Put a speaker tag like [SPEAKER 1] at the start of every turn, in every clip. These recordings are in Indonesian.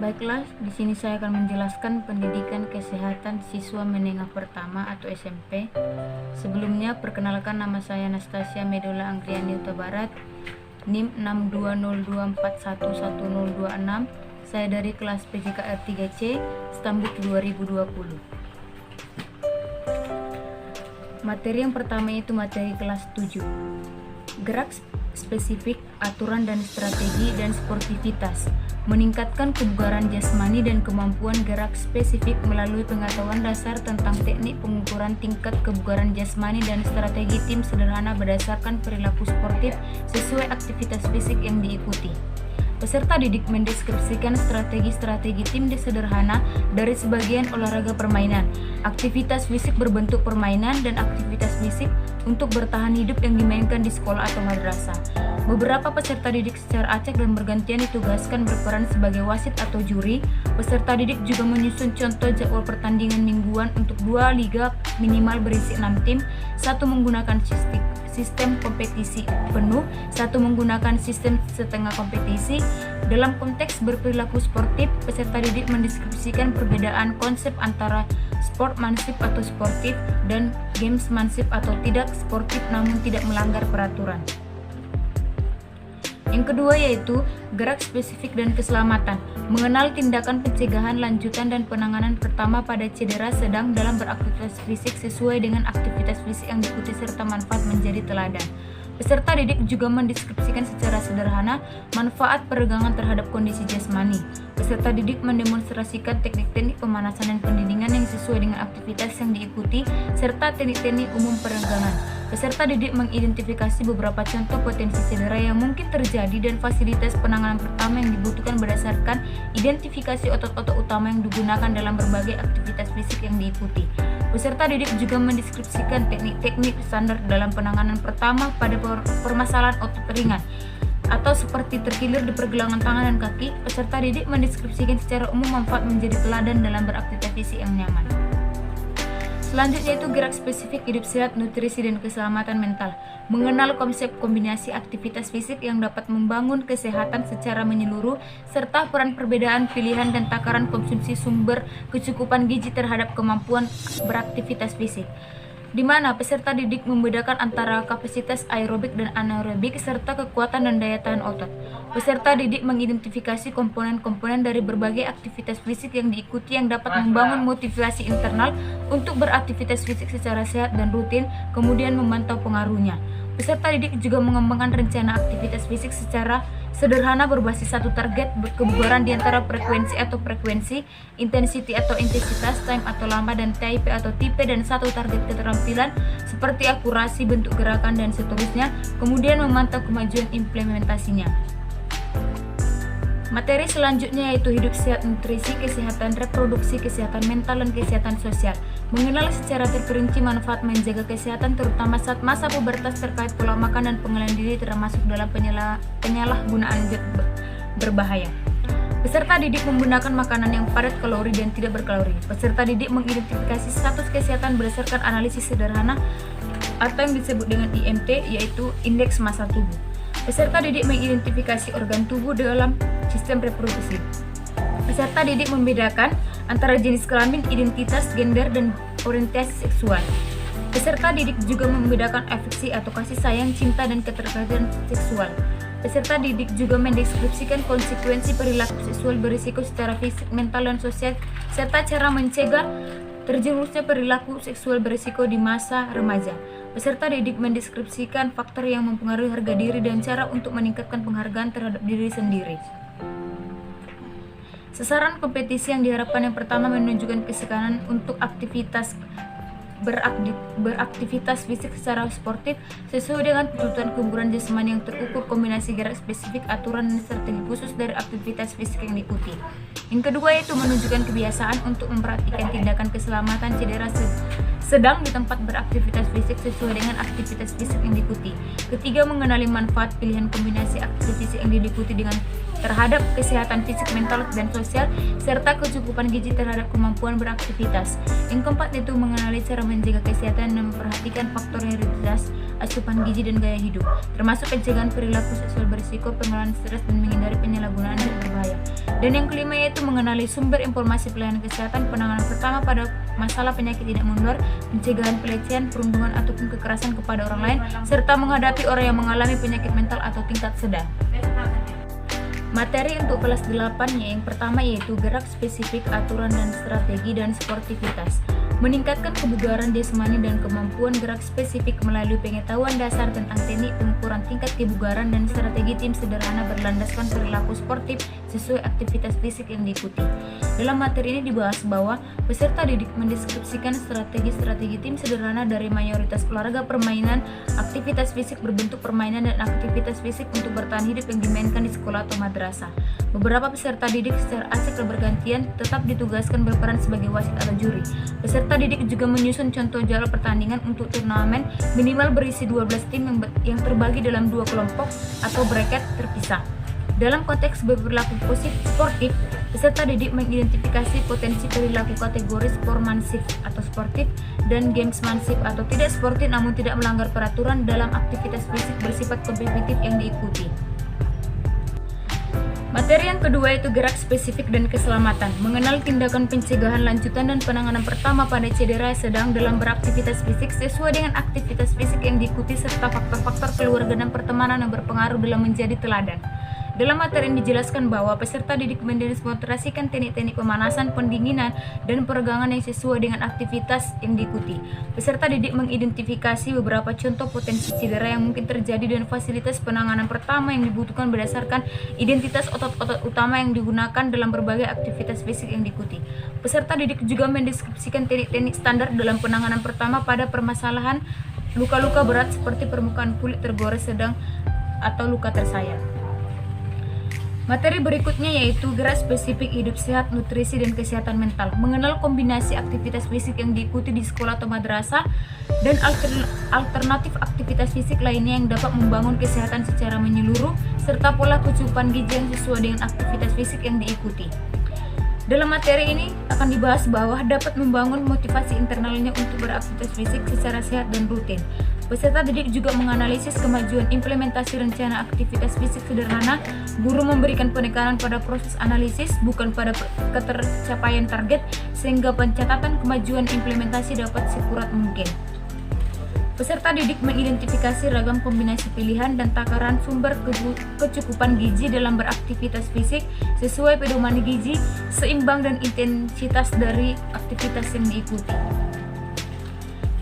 [SPEAKER 1] Baiklah, di sini saya akan menjelaskan pendidikan kesehatan siswa menengah pertama atau SMP. Sebelumnya, perkenalkan, nama saya Anastasia Medola Anggriani Huta Barat, NIM 6202411026. Saya dari kelas PJKR 3C, Stambuk 2020. Materi yang pertama itu materi kelas 7. Gerak spesifik, aturan dan strategi, dan sportivitas. Meningkatkan kebugaran jasmani dan kemampuan gerak spesifik melalui pengetahuan dasar tentang teknik pengukuran tingkat kebugaran jasmani dan strategi tim sederhana berdasarkan perilaku sportif sesuai aktivitas fisik yang diikuti. Peserta didik mendeskripsikan strategi-strategi tim sederhana dari sebagian olahraga permainan, aktivitas fisik berbentuk permainan, dan aktivitas fisik untuk bertahan hidup yang dimainkan di sekolah atau madrasah. Beberapa peserta didik secara acak dan bergantian ditugaskan berperan sebagai wasit atau juri. Peserta didik juga menyusun contoh jadwal pertandingan mingguan untuk 2 liga minimal berisi 6 tim, 1 menggunakan sistem kompetisi penuh, 1 menggunakan sistem setengah kompetisi. Dalam konteks berperilaku sportif, peserta didik mendeskripsikan perbedaan konsep antara sportsmanship atau sportif dan gamesmanship atau tidak sportif namun tidak melanggar peraturan. Yang kedua yaitu gerak spesifik dan keselamatan. Mengenal tindakan pencegahan, lanjutan, dan penanganan pertama pada cedera sedang dalam beraktivitas fisik sesuai dengan aktivitas fisik yang diikuti serta manfaat menjadi teladan. Peserta didik juga mendeskripsikan secara sederhana manfaat peregangan terhadap kondisi jasmani. Peserta didik mendemonstrasikan teknik-teknik pemanasan dan pendinginan yang sesuai dengan aktivitas yang diikuti serta teknik-teknik umum peregangan. Peserta didik mengidentifikasi beberapa contoh potensi cedera yang mungkin terjadi dan fasilitas penanganan pertama yang dibutuhkan berdasarkan identifikasi otot-otot utama yang digunakan dalam berbagai aktivitas fisik yang diikuti. Peserta didik juga mendeskripsikan teknik-teknik standar dalam penanganan pertama pada permasalahan otot ringan atau seperti terkilir di pergelangan tangan dan kaki. Peserta didik mendeskripsikan secara umum manfaat menjadi teladan dalam beraktivitas fisik yang nyaman. Selanjutnya itu gerak spesifik, hidup sehat, nutrisi, dan keselamatan mental. Mengenal konsep kombinasi aktivitas fisik yang dapat membangun kesehatan secara menyeluruh, serta peran perbedaan pilihan dan takaran konsumsi sumber kecukupan gizi terhadap kemampuan beraktivitas fisik, di mana peserta didik membedakan antara kapasitas aerobik dan anaerobik serta kekuatan dan daya tahan otot. Peserta didik mengidentifikasi komponen-komponen dari berbagai aktivitas fisik yang diikuti yang dapat membangun motivasi internal untuk beraktivitas fisik secara sehat dan rutin, kemudian memantau pengaruhnya. Peserta didik juga mengembangkan rencana aktivitas fisik secara sederhana berbasis satu target kebugaran di antara frekuensi, intensity atau intensitas, time atau lama, dan type atau tipe, dan satu target keterampilan seperti akurasi, bentuk gerakan, dan seterusnya, kemudian memantau kemajuan implementasinya. Materi selanjutnya yaitu hidup sehat, nutrisi, kesehatan reproduksi, kesehatan mental, dan kesehatan sosial. Mengenal secara terperinci manfaat menjaga kesehatan terutama saat masa pubertas terkait pola makan dan pengelolaan diri termasuk dalam penyalahgunaan zat berbahaya. Peserta didik menggunakan makanan yang padat kalori dan tidak berkalori. Peserta didik mengidentifikasi status kesehatan berdasarkan analisis sederhana atau yang disebut dengan IMT, yaitu indeks massa tubuh. Peserta didik mengidentifikasi organ tubuh dalam sistem reproduksi. Peserta didik membedakan antara jenis kelamin, identitas, gender, dan orientasi seksual. Peserta didik juga membedakan afeksi atau kasih sayang, cinta, dan keterkaitan seksual. Peserta didik juga mendeskripsikan konsekuensi perilaku seksual berisiko secara fisik, mental, dan sosial, serta cara mencegah terjerumusnya perilaku seksual berisiko di masa remaja. Peserta didik mendeskripsikan faktor yang mempengaruhi harga diri dan cara untuk meningkatkan penghargaan terhadap diri sendiri. Sasaran kompetisi yang diharapkan yang pertama menunjukkan kesekanan untuk beraktivitas fisik secara sportif sesuai dengan tuntutan kebugaran jasmani yang terukur, kombinasi gerak spesifik, aturan, dan strategi khusus dari aktivitas fisik yang diikuti. Yang kedua yaitu menunjukkan kebiasaan untuk memperhatikan tindakan keselamatan cedera sedang di tempat beraktivitas fisik sesuai dengan aktivitas fisik yang diikuti. Ketiga, mengenali manfaat pilihan kombinasi aktivitas fisik yang diikuti dengan terhadap kesehatan fisik, mental, dan sosial, serta kecukupan gizi terhadap kemampuan beraktivitas. Yang keempat itu mengenali cara menjaga kesehatan dan memperhatikan faktor hereditas, asupan gizi, dan gaya hidup, termasuk pencegahan perilaku seksual berisiko, pengelolaan stres, dan menghindari penyalahgunaan zat berbahaya. Dan yang kelima yaitu mengenali sumber informasi pelayanan kesehatan, penanganan pertama pada masalah penyakit tidak menular, pencegahan pelecehan, perundungan ataupun kekerasan kepada orang lain, serta menghadapi orang yang mengalami penyakit mental atau tingkat sedang. Materi untuk kelas 8 yang pertama yaitu gerak spesifik, aturan dan strategi, dan sportivitas. Meningkatkan kebugaran jasmani dan kemampuan gerak spesifik melalui pengetahuan dasar tentang teknik pengukuran tingkat kebugaran dan strategi tim sederhana berlandaskan perilaku sportif sesuai aktivitas fisik yang diikuti. Dalam materi ini dibahas bahwa peserta didik mendeskripsikan strategi-strategi tim sederhana dari mayoritas olahraga permainan, aktivitas fisik berbentuk permainan, dan aktivitas fisik untuk bertahan hidup yang dimainkan di sekolah atau madrasah. Beberapa peserta didik secara acak dan bergantian tetap ditugaskan berperan sebagai wasit atau juri. Peserta didik juga menyusun contoh jadwal pertandingan untuk turnamen minimal berisi 12 tim yang terbagi dalam 2 kelompok atau bracket terpisah. Dalam konteks berperilaku sportif, peserta didik mengidentifikasi potensi perilaku kategori sportsmanship atau sportif dan gamesmanship atau tidak sportif namun tidak melanggar peraturan dalam aktivitas fisik bersifat kompetitif yang diikuti. Materi yang kedua yaitu gerak spesifik dan keselamatan. Mengenal tindakan pencegahan lanjutan dan penanganan pertama pada cedera sedang dalam beraktivitas fisik sesuai dengan aktivitas fisik yang diikuti serta faktor-faktor keluarga dan pertemanan yang berpengaruh dalam menjadi teladan. Dalam materi ini dijelaskan bahwa peserta didik mendemonstrasikan teknik-teknik pemanasan, pendinginan, dan peregangan yang sesuai dengan aktivitas yang diikuti. Peserta didik mengidentifikasi beberapa contoh potensi cedera yang mungkin terjadi dan fasilitas penanganan pertama yang dibutuhkan berdasarkan identitas otot-otot utama yang digunakan dalam berbagai aktivitas fisik yang diikuti. Peserta didik juga mendeskripsikan teknik-teknik standar dalam penanganan pertama pada permasalahan luka-luka berat seperti permukaan kulit tergores sedang atau luka tersayat. Materi berikutnya yaitu gerak spesifik hidup sehat, nutrisi, dan kesehatan mental. Mengenal kombinasi aktivitas fisik yang diikuti di sekolah atau madrasah dan alternatif aktivitas fisik lainnya yang dapat membangun kesehatan secara menyeluruh serta pola kecukupan gizi yang sesuai dengan aktivitas fisik yang diikuti. Dalam materi ini akan dibahas bahwa dapat membangun motivasi internalnya untuk beraktivitas fisik secara sehat dan rutin. Peserta didik juga menganalisis kemajuan implementasi rencana aktivitas fisik sederhana. Guru memberikan penekanan pada proses analisis, bukan pada ketercapaian target, sehingga pencatatan kemajuan implementasi dapat sekurat mungkin. Peserta didik mengidentifikasi ragam kombinasi pilihan dan takaran sumber kecukupan gizi dalam beraktivitas fisik sesuai pedoman gizi, seimbang, dan intensitas dari aktivitas yang diikuti.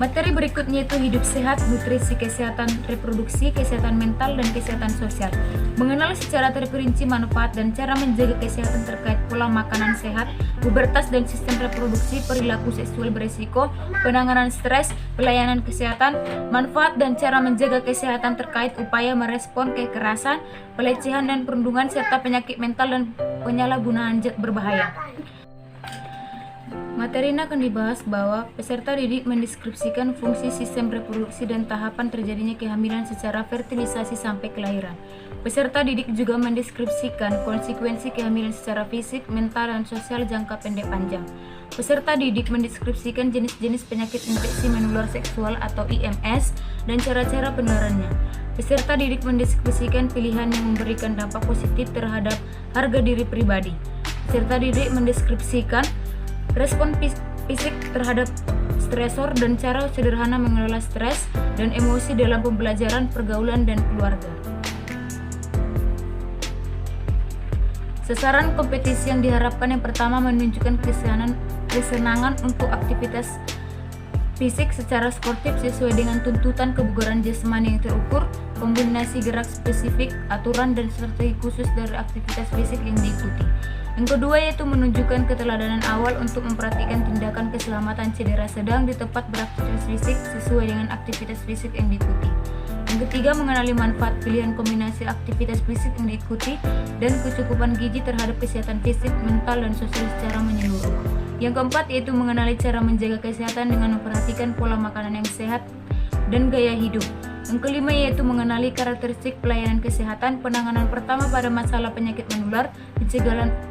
[SPEAKER 1] Materi berikutnya itu hidup sehat, nutrisi, kesehatan reproduksi, kesehatan mental, dan kesehatan sosial. Mengenal secara terperinci manfaat dan cara menjaga kesehatan terkait pola makanan sehat, pubertas dan sistem reproduksi, perilaku seksual beresiko, penanganan stres, pelayanan kesehatan, manfaat dan cara menjaga kesehatan terkait upaya merespon kekerasan, pelecehan dan perundungan, serta penyakit mental dan penyalahgunaan zat berbahaya. Materi ini akan dibahas bahwa peserta didik mendeskripsikan fungsi sistem reproduksi dan tahapan terjadinya kehamilan secara fertilisasi sampai kelahiran. Peserta didik juga mendeskripsikan konsekuensi kehamilan secara fisik, mental, dan sosial jangka pendek panjang. Peserta didik mendeskripsikan jenis-jenis penyakit infeksi menular seksual atau IMS dan cara-cara penularannya. Peserta didik mendeskripsikan pilihan yang memberikan dampak positif terhadap harga diri pribadi. Peserta didik mendeskripsikan respon fisik terhadap stresor dan cara sederhana mengelola stres dan emosi dalam pembelajaran, pergaulan, dan keluarga. Sasaran kompetisi yang diharapkan yang pertama menunjukkan kesenangan untuk aktivitas fisik secara sportif sesuai dengan tuntutan kebugaran jasmani yang terukur, kombinasi gerak spesifik, aturan, dan strategi khusus dari aktivitas fisik yang diikuti. Yang kedua yaitu menunjukkan keteladanan awal untuk memperhatikan tindakan keselamatan cedera sedang di tempat beraktivitas fisik sesuai dengan aktivitas fisik yang diikuti. Yang ketiga, mengenali manfaat pilihan kombinasi aktivitas fisik yang diikuti dan kecukupan gizi terhadap kesehatan fisik, mental, dan sosial secara menyeluruh. Yang keempat yaitu mengenali cara menjaga kesehatan dengan memperhatikan pola makanan yang sehat dan gaya hidup. Yang kelima yaitu mengenali karakteristik pelayanan kesehatan, penanganan pertama pada masalah penyakit menular,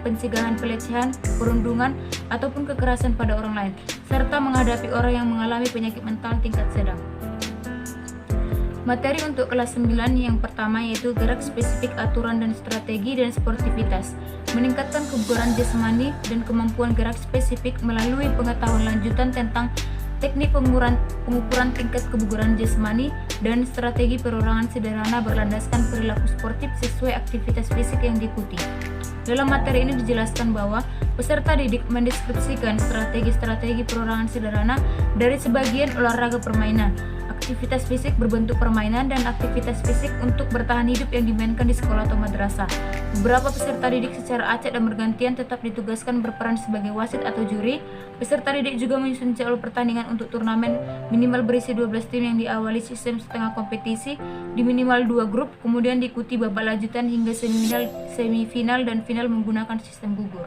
[SPEAKER 1] pencegahan pelecehan, perundungan, ataupun kekerasan pada orang lain, serta menghadapi orang yang mengalami penyakit mental tingkat sedang. Materi untuk kelas 9 yang pertama yaitu gerak spesifik aturan dan strategi dan sportivitas. Meningkatkan kebugaran jasmani dan kemampuan gerak spesifik melalui pengetahuan lanjutan tentang teknik pengukuran tingkat kebugaran jasmani dan strategi perorangan sederhana berlandaskan perilaku sportif sesuai aktivitas fisik yang diikuti. Dalam materi ini dijelaskan bahwa peserta didik mendeskripsikan strategi-strategi perorangan sederhana dari sebagian olahraga permainan, aktivitas fisik berbentuk permainan, dan aktivitas fisik untuk bertahan hidup yang dimainkan di sekolah atau madrasah. Beberapa peserta didik secara acak dan bergantian tetap ditugaskan berperan sebagai wasit atau juri. Peserta didik juga menyusun jadwal pertandingan untuk turnamen minimal berisi 12 tim yang diawali sistem setengah kompetisi di minimal 2 grup, kemudian diikuti babak lanjutan hingga semifinal dan final menggunakan sistem gugur.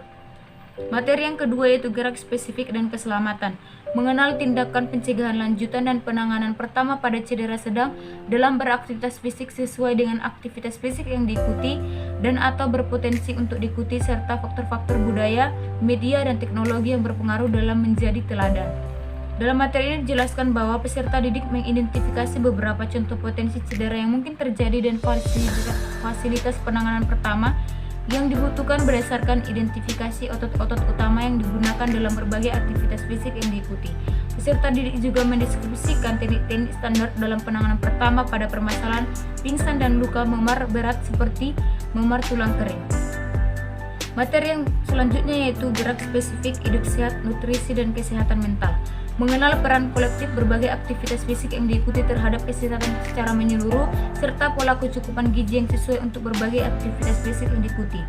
[SPEAKER 1] Materi yang kedua yaitu gerak spesifik dan keselamatan. Mengenal tindakan pencegahan lanjutan dan penanganan pertama pada cedera sedang dalam beraktivitas fisik sesuai dengan aktivitas fisik yang diikuti dan atau berpotensi untuk diikuti, serta faktor-faktor budaya, media, dan teknologi yang berpengaruh dalam menjadi teladan. Dalam materi ini dijelaskan bahwa peserta didik mengidentifikasi beberapa contoh potensi cedera yang mungkin terjadi dan fasilitas penanganan pertama yang dibutuhkan berdasarkan identifikasi otot-otot utama yang digunakan dalam berbagai aktivitas fisik yang diikuti. Peserta didik juga mendeskripsikan teknik-teknik standar dalam penanganan pertama pada permasalahan pingsan dan luka memar berat seperti memar tulang kering. Materi yang selanjutnya yaitu gerak spesifik, hidup sehat, nutrisi, dan kesehatan mental. Mengenal peran kolektif berbagai aktivitas fisik yang diikuti terhadap kesehatan secara menyeluruh, serta pola kecukupan gizi yang sesuai untuk berbagai aktivitas fisik yang diikuti.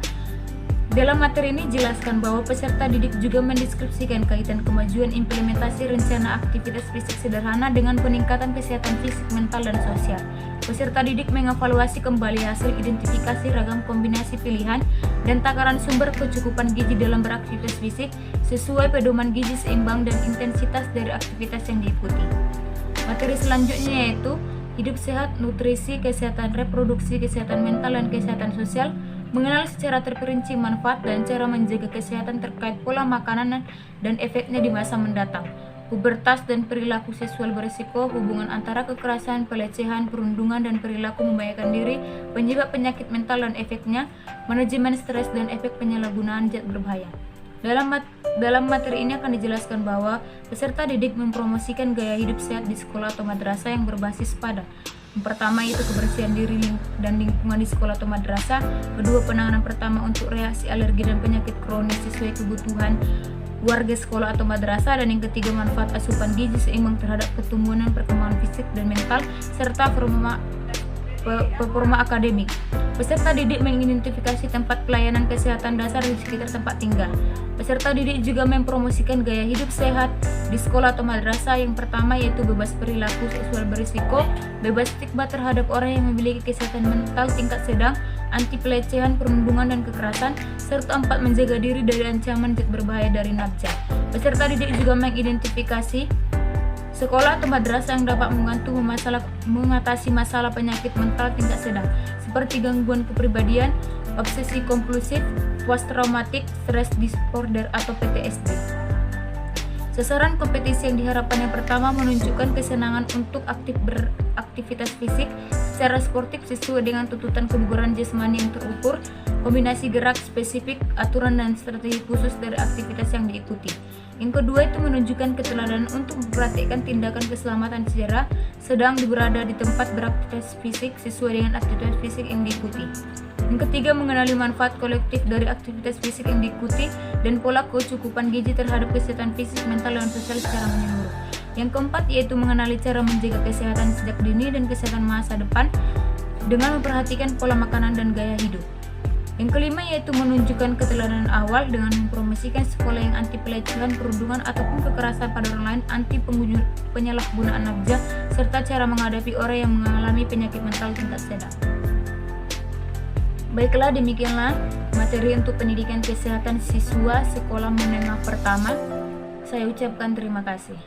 [SPEAKER 1] Dalam materi ini jelaskan bahwa peserta didik juga mendeskripsikan kaitan kemajuan implementasi rencana aktivitas fisik sederhana dengan peningkatan kesehatan fisik, mental, dan sosial. Peserta didik mengevaluasi kembali hasil identifikasi ragam kombinasi pilihan dan takaran sumber kecukupan gizi dalam beraktivitas fisik sesuai pedoman gizi seimbang dan intensitas dari aktivitas yang diikuti. Materi selanjutnya yaitu hidup sehat, nutrisi, kesehatan reproduksi, kesehatan mental, dan kesehatan sosial. Mengenal secara terperinci manfaat dan cara menjaga kesehatan terkait pola makanan dan efeknya di masa mendatang. Pubertas dan perilaku seksual berisiko, hubungan antara kekerasan, pelecehan, perundungan, dan perilaku membahayakan diri, penyebab penyakit mental dan efeknya, manajemen stres, dan efek penyalahgunaan zat berbahaya. Dalam materi ini akan dijelaskan bahwa peserta didik mempromosikan gaya hidup sehat di sekolah atau madrasah yang berbasis pada yang pertama yaitu kebersihan diri dan lingkungan di sekolah atau madrasah. Kedua, penanganan pertama untuk reaksi alergi dan penyakit kronis sesuai kebutuhan warga sekolah atau madrasah. Dan yang ketiga, manfaat asupan gizi seimbang terhadap pertumbuhan dan perkembangan fisik dan mental serta performa akademik. Peserta didik mengidentifikasi tempat pelayanan kesehatan dasar di sekitar tempat tinggal. Peserta didik juga mempromosikan gaya hidup sehat di sekolah atau madrasah. Yang pertama yaitu bebas perilaku seksual berisiko, bebas stigma terhadap orang yang memiliki kesehatan mental tingkat sedang, anti pelecehan, perundungan, dan kekerasan, serta 4, menjaga diri dari ancaman zat berbahaya dari nafsa. Peserta didik juga mengidentifikasi sekolah atau madrasah yang dapat mengatasi masalah penyakit mental tingkat sedang seperti gangguan kepribadian, obsesi kompulsif, post traumatic stress disorder atau PTSD. Sasaran kompetisi yang diharapkan yang pertama menunjukkan kesenangan untuk beraktivitas fisik secara sportif sesuai dengan tuntutan kebugaran jasmani yang terukur, kombinasi gerak spesifik, aturan, dan strategi khusus dari aktivitas yang diikuti. Yang kedua itu menunjukkan keteladanan untuk memperhatikan tindakan keselamatan cedera sedang berada di tempat beraktivitas fisik sesuai dengan aktivitas fisik yang diikuti. Yang ketiga, mengenali manfaat kolektif dari aktivitas fisik yang diikuti dan pola kecukupan gizi terhadap kesehatan fisik, mental, dan sosial secara menyeluruh. Yang keempat yaitu mengenali cara menjaga kesehatan sejak dini dan kesehatan masa depan dengan memperhatikan pola makanan dan gaya hidup. Yang kelima yaitu menunjukkan keteladanan awal dengan mempromosikan sekolah yang anti pelecehan, perundungan, ataupun kekerasan pada orang lain, anti penyalahgunaan nafsa, serta cara menghadapi orang yang mengalami penyakit mental tingkat sedang. Baiklah, demikianlah materi untuk pendidikan kesehatan siswa sekolah menengah pertama. Saya ucapkan terima kasih.